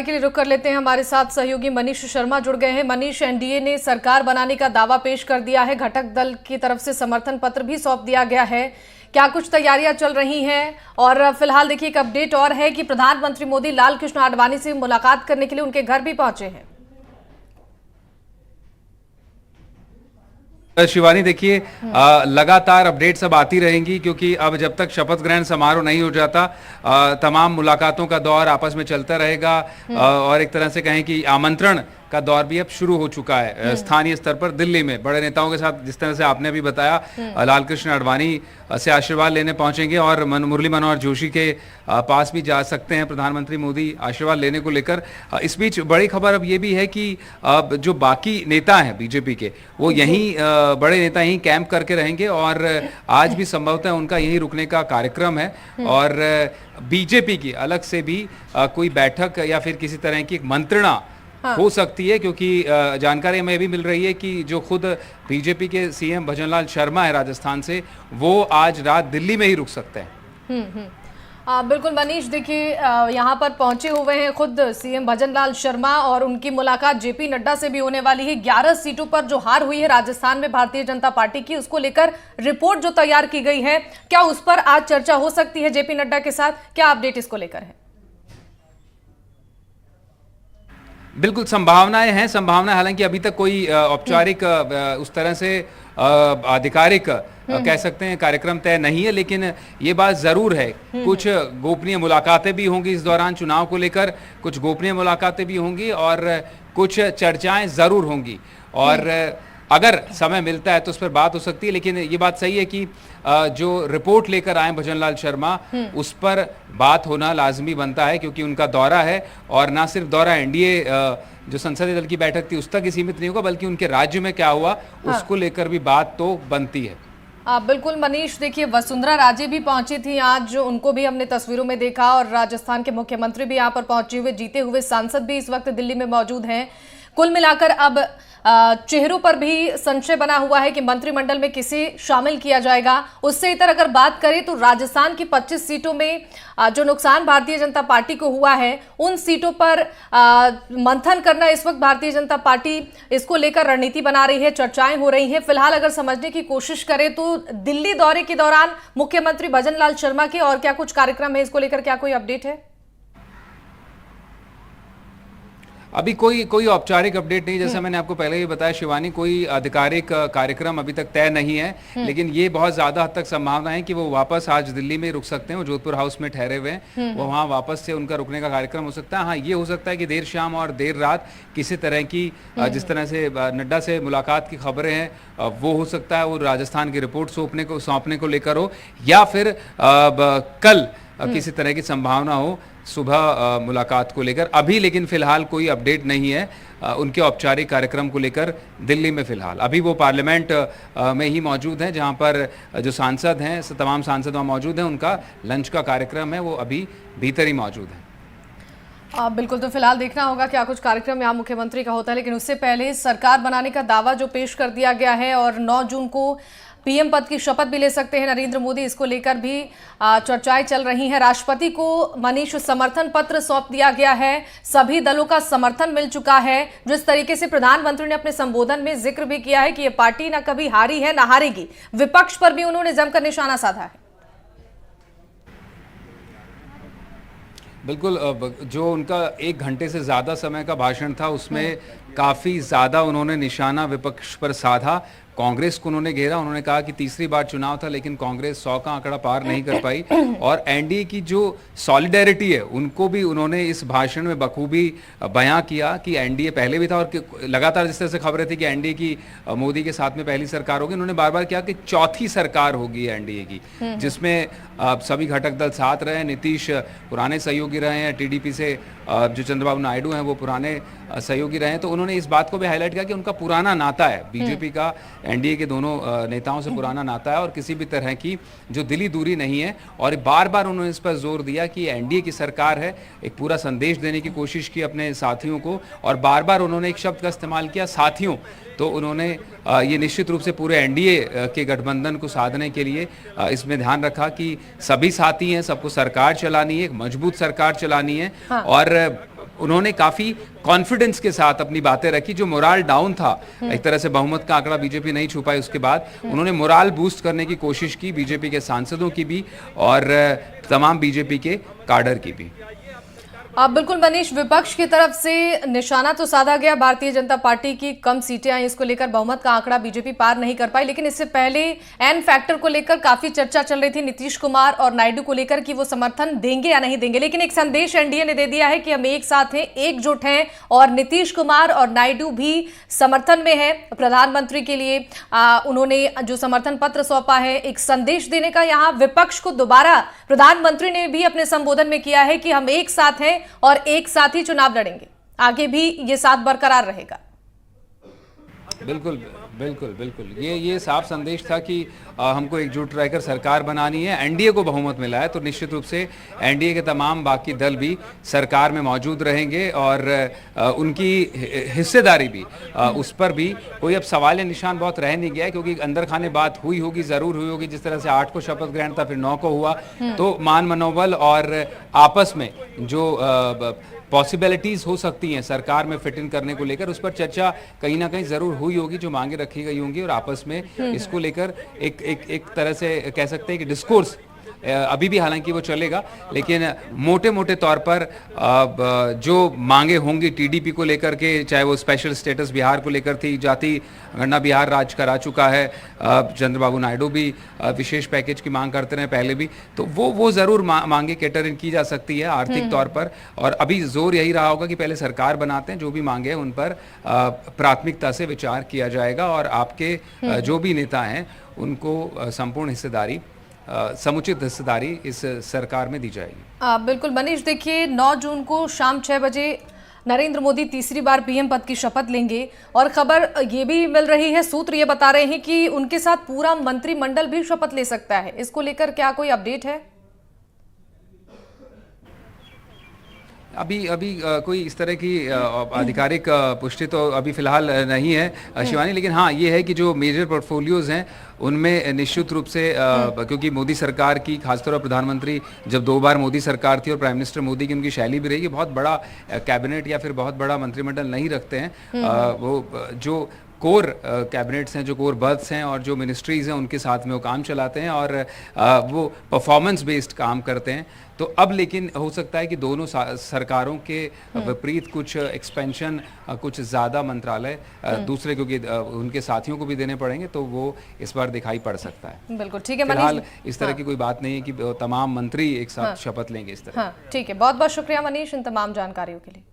के लिए रुक कर लेते हैं। हमारे साथ सहयोगी मनीष शर्मा जुड़ गए हैं। मनीष, एनडीए ने सरकार बनाने का दावा पेश कर दिया है, घटक दल की तरफ से समर्थन पत्र भी सौंप दिया गया है। क्या कुछ तैयारियां चल रही हैं? और फिलहाल देखिए एक अपडेट और है कि प्रधानमंत्री मोदी लाल कृष्ण आडवाणी से मुलाकात करने के लिए उनके घर भी पहुंचे हैं। शिवानी, देखिए लगातार अपडेट्स अब आती रहेंगी, क्योंकि अब जब तक शपथ ग्रहण समारोह नहीं हो जाता तमाम मुलाकातों का दौर आपस में चलता रहेगा। और एक तरह से कहें कि आमंत्रण का दौर भी अब शुरू हो चुका है स्थानीय स्तर पर। दिल्ली में बड़े नेताओं के साथ, जिस तरह से आपने अभी बताया, लाल कृष्ण आडवाणी से आशीर्वाद लेने पहुंचेंगे और मुरली मनोहर जोशी के पास भी जा सकते हैं प्रधानमंत्री मोदी आशीर्वाद लेने को लेकर। इस बीच बड़ी खबर अब ये भी है कि जो बाकी नेता हैं बीजेपी के, वो यहीं बड़े नेता यहीं कैंप करके रहेंगे और आज भी संभवतः उनका यहीं रुकने का कार्यक्रम है। और बीजेपी की अलग से भी कोई बैठक या फिर किसी तरह की एक मंत्रणा हो सकती है, क्योंकि जानकारी हमें भी मिल रही है कि जो खुद बीजेपी के सीएम भजनलाल शर्मा है राजस्थान से, वो आज रात दिल्ली में ही रुक सकते हैं। बिल्कुल मनीष, देखिए यहाँ पर पहुंचे हुए हैं खुद सीएम भजनलाल शर्मा और उनकी मुलाकात जेपी नड्डा से भी होने वाली है। 11 सीटों पर जो हार हुई है राजस्थान में भारतीय जनता पार्टी की, उसको लेकर रिपोर्ट जो तैयार की गई है, क्या उस पर आज चर्चा हो सकती है जेपी नड्डा के साथ? क्या अपडेट इसको लेकर है? बिल्कुल संभावनाएं हैं, हालांकि अभी तक कोई औपचारिक उस तरह से आधिकारिक कह सकते हैं कार्यक्रम तय नहीं है। लेकिन ये बात जरूर है, कुछ गोपनीय मुलाकातें भी होंगी इस दौरान चुनाव को लेकर, कुछ गोपनीय मुलाकातें भी होंगी और कुछ चर्चाएं जरूर होंगी। और अगर समय मिलता है तो उस पर बात हो सकती है। लेकिन ये बात सही है कि जो रिपोर्ट लेकर आए भजनलाल शर्मा, उस पर बात होना लाजमी बनता है, क्योंकि उनका दौरा है। और ना सिर्फ दौरा एनडीए जो संसदीय दल की बैठक थी उस तक ही सीमित नहीं होगा, बल्कि उनके राज्य में क्या हुआ उसको लेकर भी बात तो बनती है। बिल्कुल मनीष, देखिए वसुंधरा राजे भी पहुंची थी आज, उनको भी हमने तस्वीरों में देखा। और राजस्थान के मुख्यमंत्री भी यहाँ पर पहुंचे हुए, जीते हुए सांसद भी इस वक्त दिल्ली में मौजूद हैं। कुल मिलाकर अब चेहरों पर भी संशय बना हुआ है कि मंत्रिमंडल में किसे शामिल किया जाएगा। उससे इतर अगर बात करें तो राजस्थान की 25 सीटों में जो नुकसान भारतीय जनता पार्टी को हुआ है, उन सीटों पर मंथन करना इस वक्त भारतीय जनता पार्टी इसको लेकर रणनीति बना रही है, चर्चाएं हो रही हैं। फिलहाल अगर समझने की कोशिश करें तो दिल्ली दौरे के दौरान मुख्यमंत्री भजनलाल शर्मा के और क्या कुछ कार्यक्रम है, इसको लेकर क्या कोई अपडेट है? अभी कोई औपचारिक अपडेट नहीं, जैसा मैंने आपको पहले ही बताया शिवानी, कोई आधिकारिक कार्यक्रम अभी तक तय नहीं है। लेकिन ये बहुत ज्यादा हद तक संभावना है कि वो वापस आज दिल्ली में रुक सकते हैं। वो जोधपुर हाउस में ठहरे हुए हैं, वो वहाँ वापस से उनका रुकने का कार्यक्रम हो सकता है। हाँ, ये हो सकता है कि देर शाम और देर रात किसी तरह की जिस तरह से नड्डा से मुलाकात की खबरें हैं वो हो सकता है, वो राजस्थान की रिपोर्ट सौंपने को लेकर हो, या फिर कल किसी तरह की संभावना हो सुबह मुलाकात को लेकर। अभी लेकिन फिलहाल कोई अपडेट नहीं है उनके औपचारिक कार्यक्रम को लेकर दिल्ली में। फिलहाल अभी वो पार्लियामेंट में ही मौजूद हैं, जहां पर जो सांसद हैं, तमाम सांसद वहां मौजूद हैं। उनका लंच का कार्यक्रम है, वो अभी भीतर ही मौजूद है। बिल्कुल, तो फिलहाल देखना होगा क्या कुछ कार्यक्रम यहाँ मुख्यमंत्री का होता है। लेकिन उससे पहले सरकार बनाने का दावा जो पेश कर दिया गया है और 9 जून को पीएम पद की शपथ भी ले सकते हैं नरेंद्र मोदी, इसको लेकर भी चर्चाएं चल रही हैं। राष्ट्रपति को मनीष समर्थन पत्र सौंप दिया गया है, सभी दलों का समर्थन मिल चुका है। जिस तरीके से प्रधानमंत्री ने अपने संबोधन में जिक्र भी किया है कि ये पार्टी ना कभी हारी है ना हारेगी, विपक्ष पर भी उन्होंने जमकर निशाना साधा है। बिल्कुल, जो उनका 1 घंटे से ज़्यादा समय का भाषण था उसमें काफ़ी ज़्यादा उन्होंने निशाना विपक्ष पर साधा। कांग्रेस को उन्होंने घेरा, उन्होंने कहा कि तीसरी बार चुनाव था लेकिन कांग्रेस 100 का आंकड़ा पार नहीं कर पाई। और एनडीए की जो सॉलिडेरिटी है उनको भी उन्होंने इस भाषण में बखूबी बयां किया कि एनडीए पहले भी था और लगातार जिस तरह से खबरें थी कि एनडीए की मोदी के साथ में पहली सरकार होगी, उन्होंने बार बार किया कि चौथी सरकार होगी एनडीए की, जिसमें सभी घटक दल साथ रहे। नीतीश पुराने सहयोगी रहे हैं, टीडीपी से जो चंद्रबाबू नायडू हैं वो पुराने सहयोगी रहे हैं। तो उन्होंने इस बात को भी हाईलाइट किया कि उनका पुराना नाता है, बीजेपी का एनडीए के दोनों नेताओं से पुराना नाता है और किसी भी तरह की जो दिली दूरी नहीं है। और बार बार उन्होंने इस पर जोर दिया कि एनडीए की सरकार है, एक पूरा संदेश देने की कोशिश की अपने साथियों को। और बार बार उन्होंने एक शब्द का इस्तेमाल किया, साथियों। तो उन्होंने ये निश्चित रूप से पूरे एनडीए के गठबंधन को साधने के लिए इसमें ध्यान रखा कि सभी साथी हैं, सबको सरकार चलानी है, एक मजबूत सरकार चलानी है। हाँ। और उन्होंने काफी कॉन्फिडेंस के साथ अपनी बातें रखी। जो मोराल डाउन था, एक तरह से बहुमत का आंकड़ा बीजेपी नहीं छू पाई, उसके बाद उन्होंने मोराल बूस्ट करने की कोशिश की, बीजेपी के सांसदों की भी और तमाम बीजेपी के काडर की भी। बिल्कुल मनीष, विपक्ष की तरफ से निशाना तो साधा गया, भारतीय जनता पार्टी की कम सीटें आई, इसको लेकर बहुमत का आंकड़ा बीजेपी पार नहीं कर पाई। लेकिन इससे पहले एन फैक्टर को लेकर काफी चर्चा चल रही थी, नीतीश कुमार और नायडू को लेकर कि वो समर्थन देंगे या नहीं देंगे। लेकिन एक संदेश एनडीए ने दे दिया है कि हम एक साथ हैं, एकजुट हैं, और नीतीश कुमार और नायडू भी समर्थन में है प्रधानमंत्री के लिए। उन्होंने जो समर्थन पत्र सौंपा है, एक संदेश देने का यहाँ विपक्ष को दोबारा प्रधानमंत्री ने भी अपने संबोधन में किया है कि हम एक साथ हैं और एक साथ ही चुनाव लड़ेंगे, आगे भी ये साथ बरकरार रहेगा। बिल्कुल बिल्कुल बिल्कुल, ये साफ संदेश था कि हमको एकजुट रहकर सरकार बनानी है। एनडीए को बहुमत मिला है तो निश्चित रूप से एनडीए के तमाम बाकी दल भी सरकार में मौजूद रहेंगे और उनकी हिस्सेदारी भी, उस पर भी कोई अब सवाल या निशान बहुत रह नहीं गया है, क्योंकि अंदर खाने बात हुई होगी, जरूर हुई होगी। जिस तरह से 8 को शपथ ग्रहण था, फिर 9 को हुआ, तो मान मनोबल और आपस में जो पॉसिबिलिटीज हो सकती हैं सरकार में फिट इन करने को लेकर, उस पर चर्चा कहीं ना कहीं जरूर हुई होगी, जो मांगे रखी गई होंगी, और आपस में इसको लेकर एक तरह से कह सकते हैं कि डिस्कोर्स अभी भी हालांकि वो चलेगा, लेकिन मोटे मोटे तौर पर जो मांगे होंगी टीडीपी को लेकर के, चाहे वो स्पेशल स्टेटस बिहार को लेकर थी, जाति गणना बिहार राज करा चुका है, चंद्रबाबू नायडू भी विशेष पैकेज की मांग करते रहे पहले भी, तो वो जरूर मांगे कैटर इन की जा सकती है आर्थिक तौर पर। और अभी जोर यही रहा होगा कि पहले सरकार बनाते हैं, जो भी मांगे हैं उन पर प्राथमिकता से विचार किया जाएगा और आपके जो भी नेता हैं उनको संपूर्ण हिस्सेदारी, समुचित हिस्सेदारी इस सरकार में दी जाएगी। बिल्कुल मनीष, देखिए 9 जून को शाम 6 बजे नरेंद्र मोदी तीसरी बार पीएम पद की शपथ लेंगे, और खबर ये भी मिल रही है, सूत्र ये बता रहे हैं कि उनके साथ पूरा मंत्रिमंडल भी शपथ ले सकता है। इसको लेकर क्या कोई अपडेट है? अभी कोई इस तरह की आधिकारिक पुष्टि तो अभी फिलहाल नहीं है शिवानी, लेकिन हाँ ये है कि जो मेजर पोर्टफोलियोज हैं उनमें निश्चित रूप से क्योंकि मोदी सरकार की, खासतौर पर प्रधानमंत्री जब 2 बार मोदी सरकार थी और प्राइम मिनिस्टर मोदी की उनकी शैली भी रही कि बहुत बड़ा कैबिनेट या फिर बहुत बड़ा मंत्रिमंडल नहीं रखते हैं। वो जो कोर कैबिनेट्स हैं, जो कोर बर्थ्स हैं और जो मिनिस्ट्रीज हैं, उनके साथ में वो काम चलाते हैं और वो परफॉर्मेंस बेस्ड काम करते हैं। तो अब लेकिन हो सकता है कि दोनों सरकारों के विपरीत कुछ एक्सपेंशन, कुछ ज़्यादा मंत्रालय दूसरे, क्योंकि उनके साथियों को भी देने पड़ेंगे, तो वो इस बार दिखाई पड़ सकता है। बिल्कुल ठीक है, फिलहाल इस तरह की कोई बात नहीं है कि तमाम मंत्री एक साथ शपथ लेंगे इस तरह। हाँ ठीक है, बहुत बहुत शुक्रिया मनीष इन तमाम जानकारियों के लिए।